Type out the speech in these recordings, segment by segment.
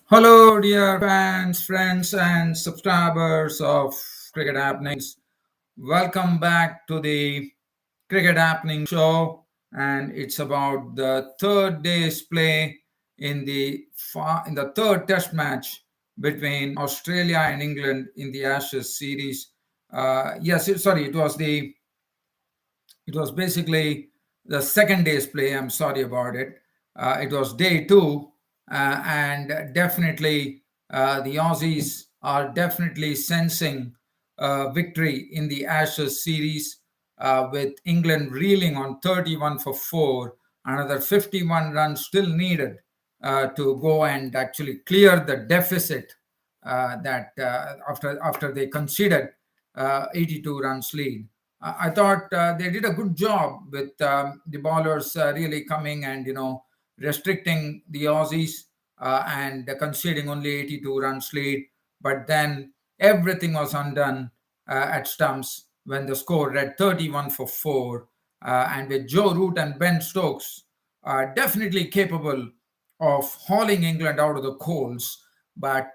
Hello, dear fans, friends, and subscribers of Cricket Happenings. Welcome back to the Cricket Happening Show, and it's about the third day's play in the third Test match between Australia and England in the Ashes series. Sorry, it was basically the second day's play. I'm sorry about it. It was day two, and definitely the Aussies are definitely sensing victory in the Ashes series, with England reeling on 31 for 4. Another 51 runs still needed to go and actually clear the deficit that after they conceded 82 runs lead. I thought they did a good job with the bowlers really coming and restricting the Aussies and conceding only 82 runs lead. But then everything was undone at stumps when the score read 31 for 4, and with Joe Root and Ben Stokes definitely capable of hauling England out of the coals. But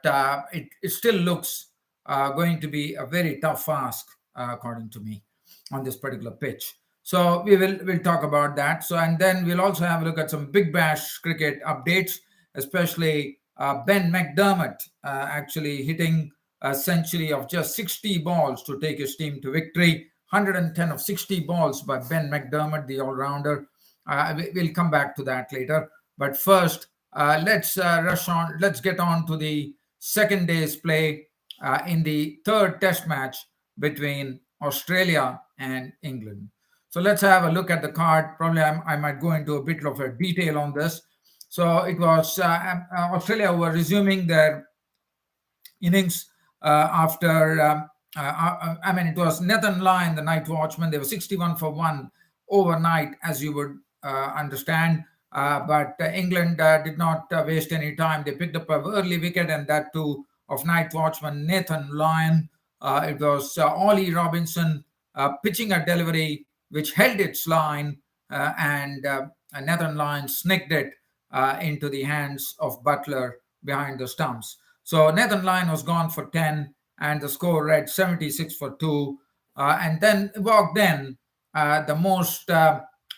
it still looks going to be a very tough ask, according to me, on this particular pitch. So we'll talk about that. So, and then we'll also have a look at some Big Bash cricket updates, especially Ben McDermott actually hitting a century of just 60 balls to take his team to victory. 110 of 60 balls by Ben McDermott, the all-rounder. We'll come back to that later. But first, let's rush on. Let's get on to the second day's play in the third Test match between Australia and England. So let's have a look at the card. Probably I might go into a bit of a detail on this. So it was Australia were resuming their innings after. It was Nathan Lyon, the night watchman. They were 61 for 1 overnight, as you would understand. But England did not waste any time. They picked up an early wicket, and that too of night watchman Nathan Lyon. It was Ollie Robinson pitching a delivery which held its line, and Nathan Lyon snicked it into the hands of Butler behind the stumps. So Nathan Lyon was gone for 10, and the score read 76 for 2. And then walked in the most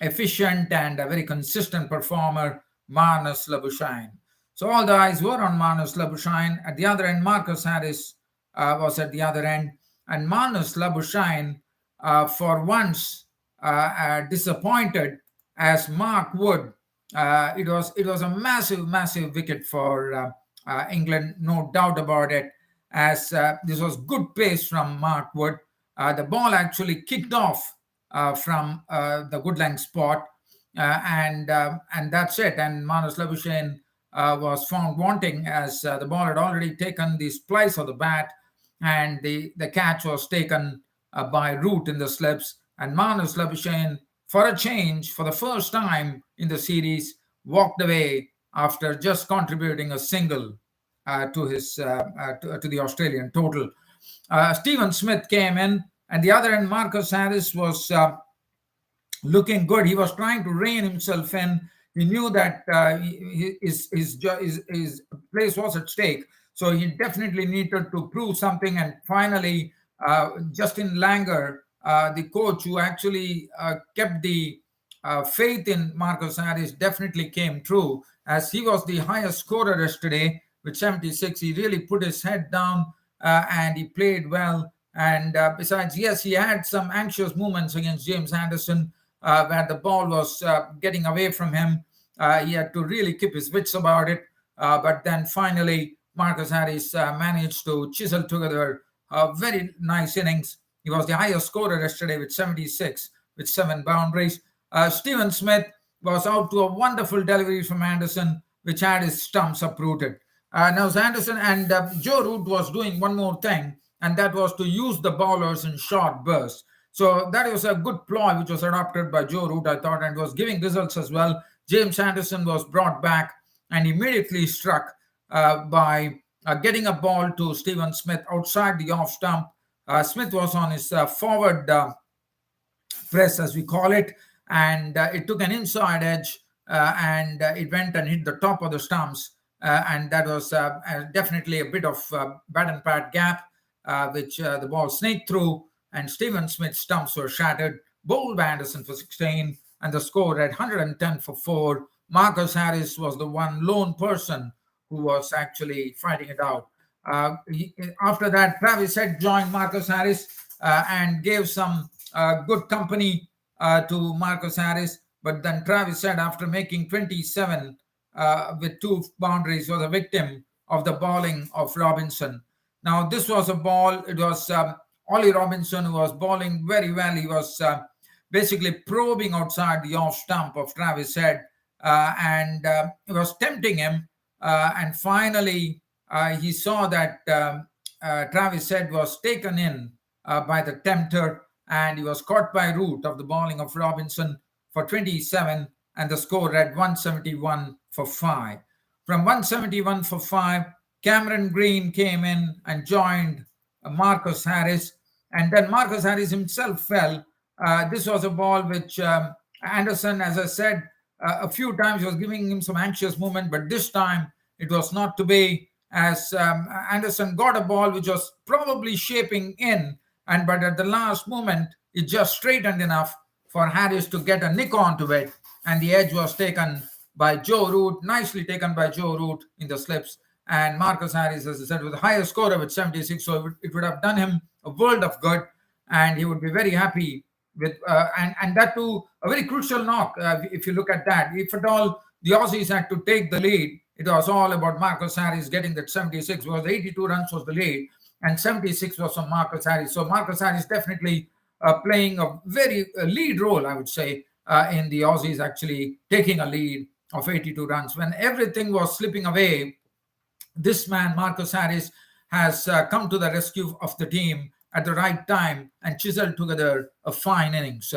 efficient and a very consistent performer, Marnus Labuschagne. So all the eyes were on Marnus Labuschagne. At the other end, Marcus Harris was at the other end. And Marnus Labuschagne, for once, disappointed as Mark Wood. It was a massive wicket for England, no doubt about it, as this was good pace from Mark Wood. The ball actually kicked off from the good length spot, and that's it. And Marnus Labuschagne was found wanting, as the ball had already taken the splice of the bat, and the catch was taken by Root in the slips. And Marnus Labuschagne, for a change, for the first time in the series, walked away after just contributing a single to the Australian total. Stephen Smith came in, and the other end, Marcus Harris was looking good. He was trying to rein himself in. He knew that his place was at stake, so he definitely needed to prove something. And finally, Justin Langer, the coach who actually kept the faith in Marcus Harris, definitely came true, as he was the highest scorer yesterday with 76. He really put his head down and he played well. And besides, yes, he had some anxious moments against James Anderson where the ball was getting away from him. He had to really keep his wits about it. But then finally, Marcus Harris managed to chisel together very nice innings. He was the highest scorer yesterday with 76, with 7 boundaries. Stephen Smith was out to a wonderful delivery from Anderson, which had his stumps uprooted. Now, Anderson and Joe Root was doing one more thing, and that was to use the bowlers in short bursts. So that was a good ploy which was adopted by Joe Root, I thought, and was giving results as well. James Anderson was brought back and immediately struck by getting a ball to Stephen Smith outside the off stump. Smith was on his forward press, as we call it, and it took an inside edge, and it went and hit the top of the stumps. and that was definitely a bit of bat and pad gap, which the ball snaked through, and Steven Smith's stumps were shattered, bowled by Anderson for 16, and the score at 110 for 4. Marcus Harris was the one lone person who was actually fighting it out. After that, Travis Head joined Marcus Harris and gave some good company to Marcus Harris. But then Travis Head, after making 27 with 2 boundaries, was a victim of the bowling of Robinson. Now, this was a ball, it was Ollie Robinson who was bowling very well. He was basically probing outside the off stump of Travis Head, and it was tempting him. And finally, he saw that Travis Head was taken in by the tempter, and he was caught by root of the bowling of Robinson for 27, and the score read 171 for 5. From 171 for 5, Cameron Green came in and joined Marcus Harris, and then Marcus Harris himself fell. This was a ball which Anderson, as I said, a few times was giving him some anxious movement, but this time it was not to be, as Anderson got a ball which was probably shaping in, but at the last moment it just straightened enough for Harris to get a nick onto it, and the edge was taken by Joe Root, nicely taken by Joe Root in the slips. And Marcus Harris, as I said, was the highest scorer with 76, so it would have done him a world of good, and he would be very happy with, and that too, a very crucial knock. If you look at that, if at all the Aussies had to take the lead, it was all about Marcus Harris getting that 76, because 82 runs was the lead, and 76 was from Marcus Harris. So Marcus Harris definitely playing a very lead role, I would say, in the Aussies actually taking a lead of 82 runs. When everything was slipping away, this man, Marcus Harris, has come to the rescue of the team at the right time and chiseled together a fine innings.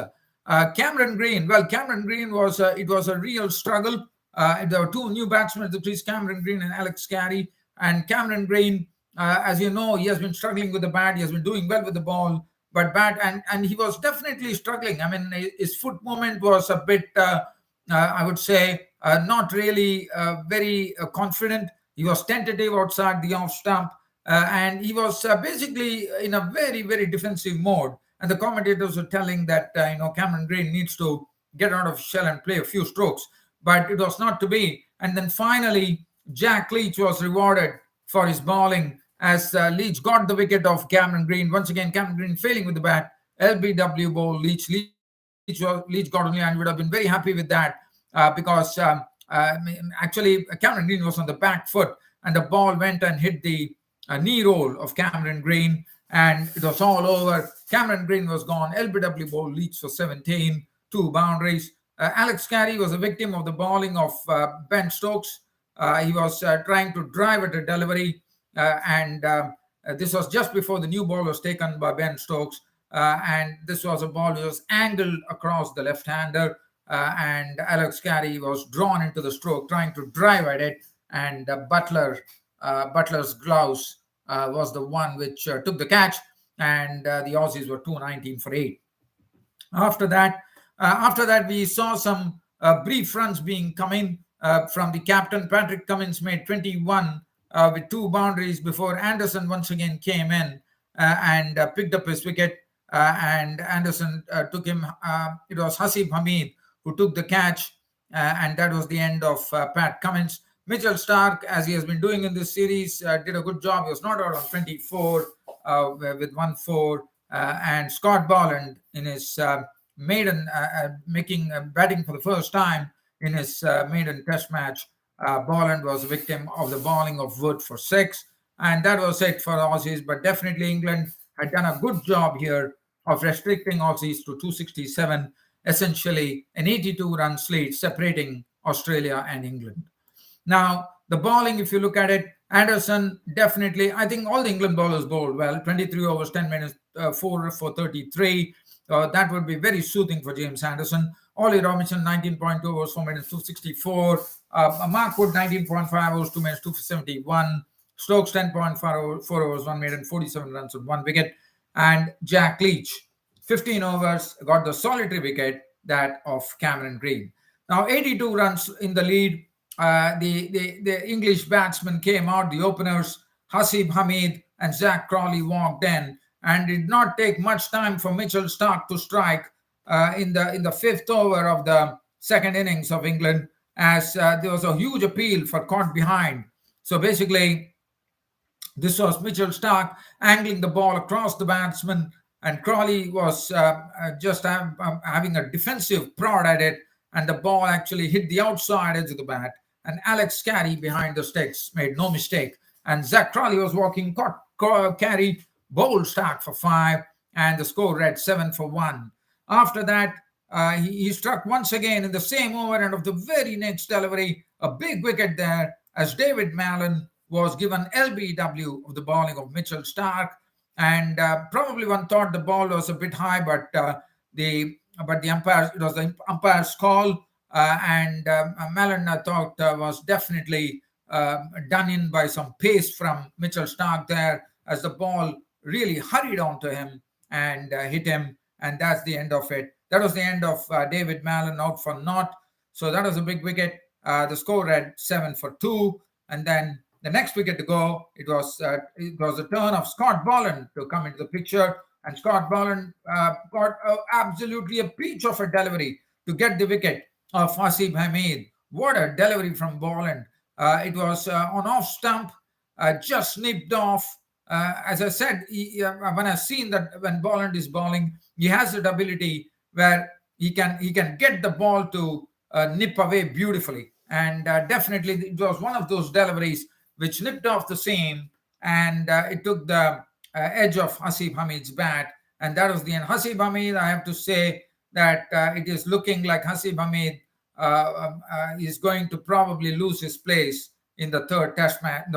Cameron Green, well, Cameron Green was, it was a real struggle. There were 2 new batsmen at the crease, Cameron Green and Alex Carey. And Cameron Green, as you know, he has been struggling with the bat. He has been doing well with the ball, but and he was definitely struggling. I mean, his foot movement was a bit, I would say, not really very confident. He was tentative outside the off stump, and he was basically in a very, very defensive mode. And the commentators were telling that Cameron Green needs to get out of shell and play a few strokes, but it was not to be. And then finally, Jack Leach was rewarded for his bowling, as Leach got the wicket of Cameron Green. Once again, Cameron Green failing with the bat. LBW bowl, Leach got only, and would have been very happy with that because actually Cameron Green was on the back foot, and the ball went and hit the knee roll of Cameron Green, and it was all over. Cameron Green was gone. LBW bowl, Leach for 17, 2 boundaries. Alex Carey was a victim of the bowling of Ben Stokes. He was trying to drive at a delivery, and this was just before the new ball was taken by Ben Stokes. And this was a ball that was angled across the left-hander, and Alex Carey was drawn into the stroke, trying to drive at it, and Butler's gloves was the one which took the catch, and the Aussies were 219 for 8. After that, we saw some brief runs being coming from the captain. Patrick Cummins made 21 with 2 boundaries before Anderson once again came in and picked up his wicket. And Anderson took him. It was Hasib Hamid who took the catch, and that was the end of Pat Cummins. Mitchell Stark, as he has been doing in this series, did a good job. He was not out on 24 with 1-4, and Scott Bolland in his maiden batting for the first time in his maiden test match. Bolland was a victim of the bowling of Wood for 6, and that was it for the Aussies. But definitely England had done a good job here of restricting Aussies to 267, essentially an 82-run lead separating Australia and England. Now, the bowling, if you look at it, Anderson definitely, I think all the England bowlers bowled well. 23 overs, 10 minutes, 4 for 33. That would be very soothing for James Anderson. Ollie Robinson, 19.2 overs, 4 minutes, 264. Mark Wood, 19.5 overs, 2 minutes, 271. Stokes, 10.4 overs, 1 minute, and 47 runs with 1 wicket. And Jack Leach, 15 overs, got the solitary wicket, that of Cameron Green. Now, 82 runs in the lead. the English batsmen came out, the openers, Hasib Hamid and Zach Crawley walked in, and did not take much time for Mitchell Starc to strike in the fifth over of the second innings of England, as there was a huge appeal for caught behind. So basically, this was Mitchell Starc angling the ball across the batsman, and Crawley was just having a defensive prod at it, and the ball actually hit the outside edge of the bat. And Alex Carey behind the sticks made no mistake. And Zach Crawley was walking, caught Carey, bowled Starc for five, and the score read 7-1. After that, he struck once again in the same over, and of the very next delivery, a big wicket there, as David Mallon was given LBW of the bowling of Mitchell Starc. And probably one thought the ball was a bit high, but the umpire, it was the umpire's call, and Mallon, I thought, was definitely done in by some pace from Mitchell Starc there, as the ball really hurried onto him and hit him, and that's the end of it. That was the end of David Mallon out for naught. So that was a big wicket. The score read 7-2, and then the next wicket to go, it was the turn of Scott Boland to come into the picture, and Scott Boland got absolutely a peach of a delivery to get the wicket of Hasib Hamid. What a delivery from Boland! It was on off stump, just snipped off. As I said, when I've seen that when Boland is bowling, he has that ability where he can get the ball to nip away beautifully, and definitely it was one of those deliveries which nipped off the seam, and it took the edge of Hasib Hamid's bat, and that was the end. Hasib Hamid, I have to say that it is looking like Hasib Hamid is going to probably lose his place in the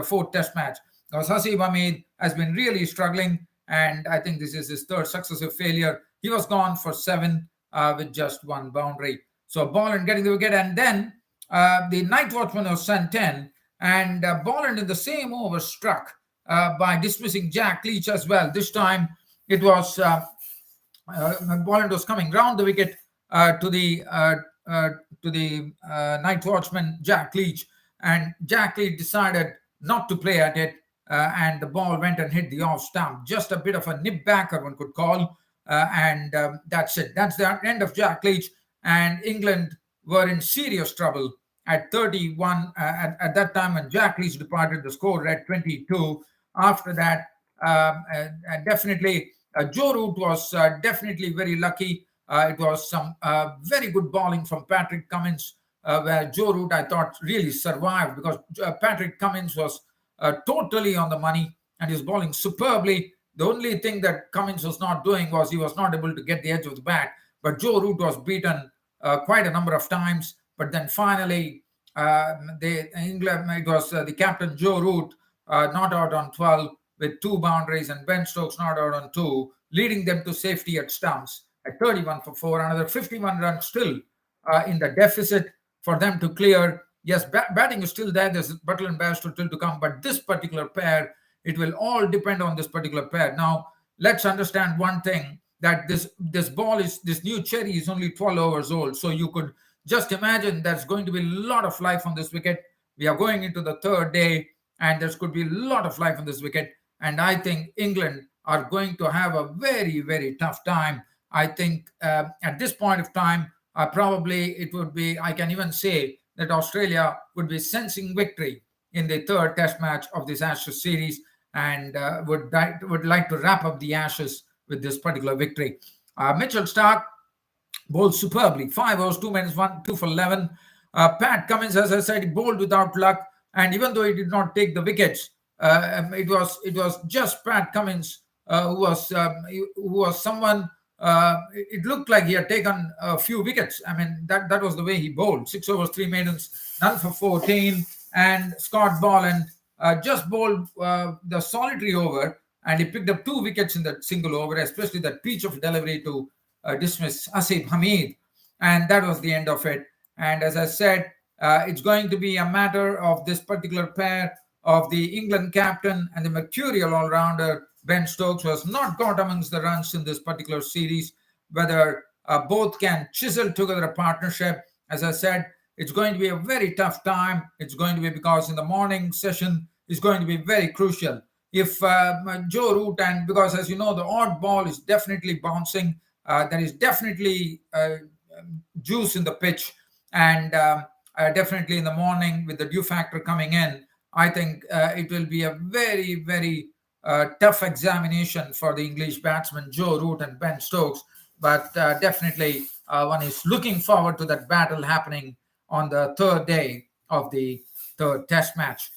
fourth test match, because Hasib Hamid has been really struggling, and I think this is his third successive failure. He was gone for seven with just one boundary. So Boland getting the wicket, and then the night watchman was sent in, and Boland in the same over struck by dismissing Jack Leach as well. This time it was Boland was coming round the wicket to the night watchman Jack Leach, and Jack Leach decided not to play at it, and the ball went and hit the off stump. Just a bit of a nip backer, one could call, and that's it. That's the end of Jack Leach, and England were in serious trouble at 31 at that time when Jack Leach departed. The score read 22. After that, definitely Joe Root was definitely very lucky. It was some very good bowling from Patrick Cummins, where Joe Root, I thought, really survived, because Patrick Cummins was totally on the money and he was bowling superbly. The only thing that Cummins was not doing was he was not able to get the edge of the bat, but Joe Root was beaten quite a number of times. But then finally, England, it was the captain Joe Root not out on 12 with two boundaries, and Ben Stokes not out on two, leading them to safety at stumps at 31-4. Another 51 runs still in the deficit for them to clear. Yes, batting is still there. There's Butler and Bairstow still to come, but this particular pair, it will all depend on this particular pair. Now, let's understand one thing, that this new Cherry is only 12 hours old. So you could just imagine there's going to be a lot of life on this wicket. We are going into the third day, and there's could be a lot of life on this wicket. And I think England are going to have a very, very tough time. I think at this point of time, probably it would be, I can even say that Australia would be sensing victory in the third test match of this Ashes series, and would like to wrap up the Ashes with this particular victory. Mitchell Starc bowled superbly. 5 overs, 2 minutes, 2 for 11. Pat Cummins, as I said, he bowled without luck, and even though he did not take the wickets, it was just Pat Cummins who was someone. It looked like he had taken a few wickets. I mean, that was the way he bowled. 6 overs, 3 maidens, none for 14. And Scott Boland just bowled the solitary over, and he picked up 2 wickets in that single over, especially that peach of delivery to dismiss Hasib Hamid. And that was the end of it. And as I said, it's going to be a matter of this particular pair of the England captain and the mercurial all-rounder Ben Stokes, who has not got amongst the runs in this particular series, whether both can chisel together a partnership. As I said, It's going to be a very tough time. It's going to be because in the morning session is going to be very crucial. If Joe Root, and because as you know, the odd ball is definitely bouncing, there is definitely juice in the pitch, and definitely in the morning with the dew factor coming in, I think it will be a very, very tough examination for the English batsmen, Joe Root and Ben Stokes. But definitely one is looking forward to that battle happening on the third day of the third test match.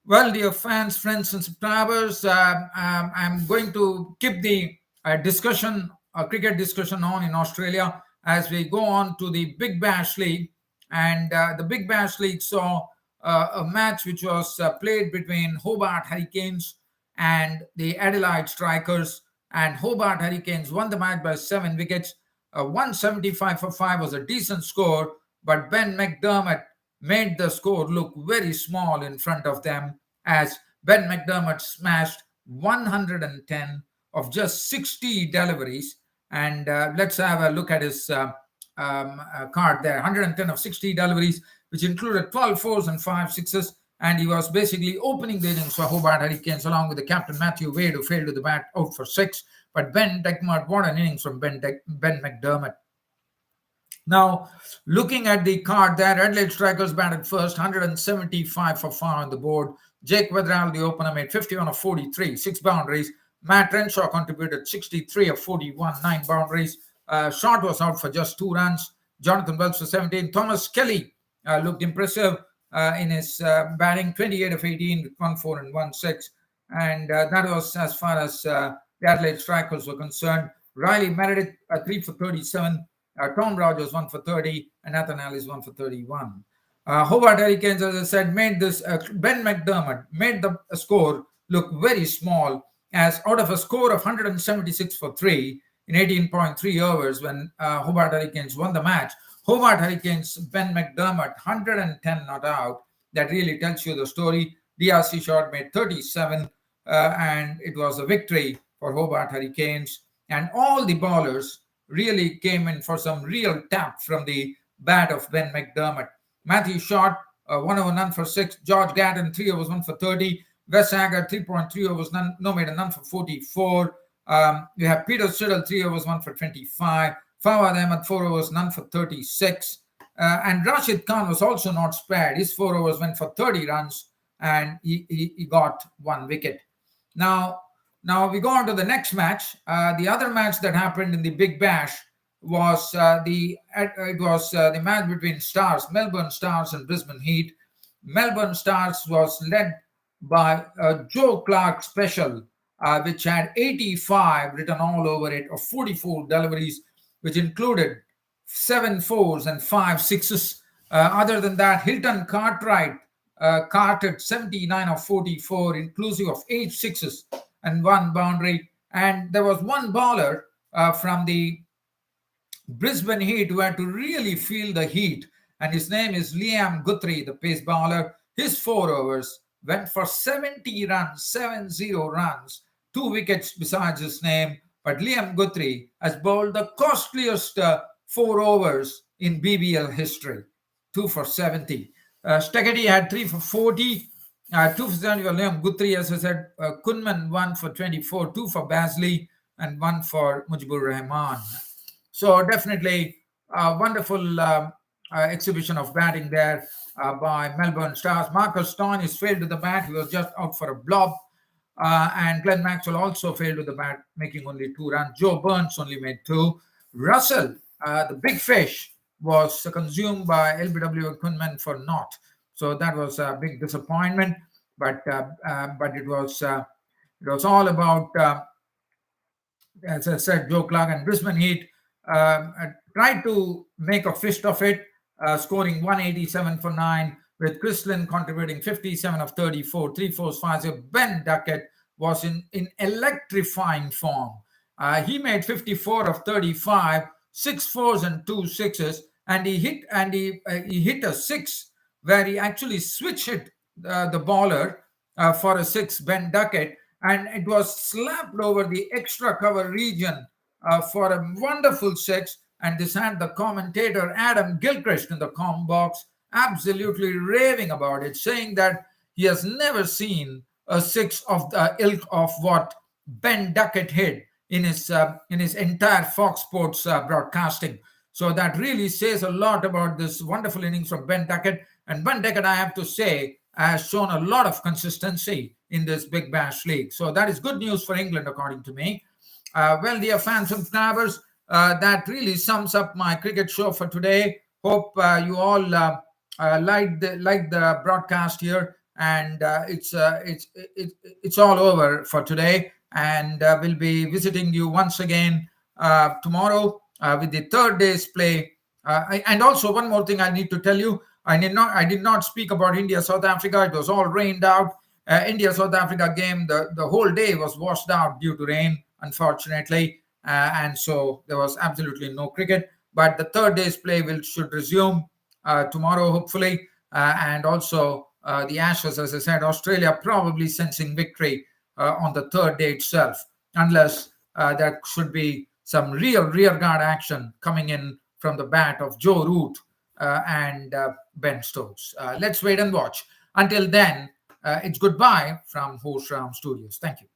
Well, dear fans, friends, and subscribers, I'm going to keep the discussion, cricket discussion on in Australia as we go on to the Big Bash League. And the Big Bash League saw a match which was played between Hobart Hurricanes and the Adelaide Strikers. And Hobart Hurricanes won the match by 7 wickets. 175 for 5 was a decent score, but Ben McDermott made the score look very small in front of them as Ben McDermott smashed 110 of just 60 deliveries. And let's have a look at his card there. 110 of 60 deliveries, which included 12 fours and 5 sixes. And he was basically opening the innings for Hobart Hurricanes along with the captain Matthew Wade, who failed to the bat out for 6. But Ben McDermott, what an innings from Ben McDermott. Now, looking at the card there, Adelaide Strikers batted first, 175 for 5 on the board. Jake Weatherall, the opener, made 51 of 43, 6 boundaries. Matt Renshaw contributed 63 of 41, 9 boundaries. Short was out for just 2 runs. Jonathan Wells for 17. Thomas Kelly looked impressive in his batting, 28 of 18 with 1 4 and 1 6. And that was as far as the Adelaide Strikers were concerned. Riley Meredith, 3 for 37. Tom Rogers 1 for 30, and Nathan Ellis 1 for 31. Hobart Hurricanes, as I said, made this. Ben McDermott made the score look very small, as out of a score of 176 for 3 in 18.3 overs when Hobart Hurricanes won the match. Hobart Hurricanes, Ben McDermott, 110 not out. That really tells you the story. DRC Short made 37, and it was a victory for Hobart Hurricanes. And all the bowlers really came in for some real tap from the bat of Ben McDermott. Matthew Short, 1 over none for 6. George Gatton, 3 overs, 1 for 30. Wes Haggard, 3.3 overs, no made a none for 44. We have Peter Siddle, 3 overs, 1 for 25. Fawad Ahmed, 4 overs, none for 36. And Rashid Khan was also not spared. His 4 overs went for 30 runs, and he got 1 wicket. Now we go on to the next match. The other match that happened in the Big Bash was the match between Stars, Melbourne Stars and Brisbane Heat. Melbourne Stars was led by Joe Clark special, which had 85 written all over it, of 44 deliveries, which included 7 fours and 5 sixes. Other than that, Hilton Cartwright carted 79 of 44, inclusive of 8 sixes and 1 boundary. And there was one bowler from the Brisbane Heat who had to really feel the heat, and his name is Liam Guthrie, the pace bowler. His 4 overs went for 70 runs, 70 runs, 2 wickets besides his name. But Liam Guthrie has bowled the costliest 4 overs in BBL history, 2 for 70. Stegety had 3 for 40. 2 for 70 for Liam Guthrie, as I said. Kunman 1 for 24, 2 for Bazley, and 1 for Mujibur Rahman. So definitely a wonderful exhibition of batting there by Melbourne Stars. Marcus Stoinis failed to the bat. He was just out for a blob. And Glenn Maxwell also failed to the bat, making only 2 runs. Joe Burns only made 2. Russell, the big fish, was consumed by LBW and Kunman for naught. So that was a big disappointment. But it was all about, as I said, Joe Clark and Brisbane Heat tried to make a fist of it, scoring 187 for 9, with Chris Lynn contributing 57 of 34, 3 fours, 5 0. Ben Duckett was in electrifying form. He made 54 of 35, 6 fours and 2 sixes, and he hit a 6 where he actually switched the bowler for a 6, Ben Duckett, and it was slapped over the extra cover region for a wonderful 6. And this had the commentator Adam Gilchrist in the com box absolutely raving about it, saying that he has never seen a six of the ilk of what Ben Duckett hit in his entire Fox Sports broadcasting. So that really says a lot about this wonderful innings from Ben Duckett. And Ben Duckett, I have to say, has shown a lot of consistency in this Big Bash League. So that is good news for England, according to me. Well, dear fans and subscribers, that really sums up my cricket show for today. Hope you all like the broadcast here, and it's all over for today. And we'll be visiting you once again tomorrow with the third day's play. And also one more thing I need to tell you. I did not speak about India South Africa. It was all rained out. India South Africa game, the whole day was washed out due to rain, unfortunately, and so there was absolutely no cricket. But the third day's play should resume tomorrow, hopefully, and also the Ashes, as I said, Australia probably sensing victory on the third day itself, unless there should be some real rearguard action coming in from the bat of Joe Root and Ben Stokes. Let's wait and watch. Until then, it's goodbye from Host Ram Studios. Thank you.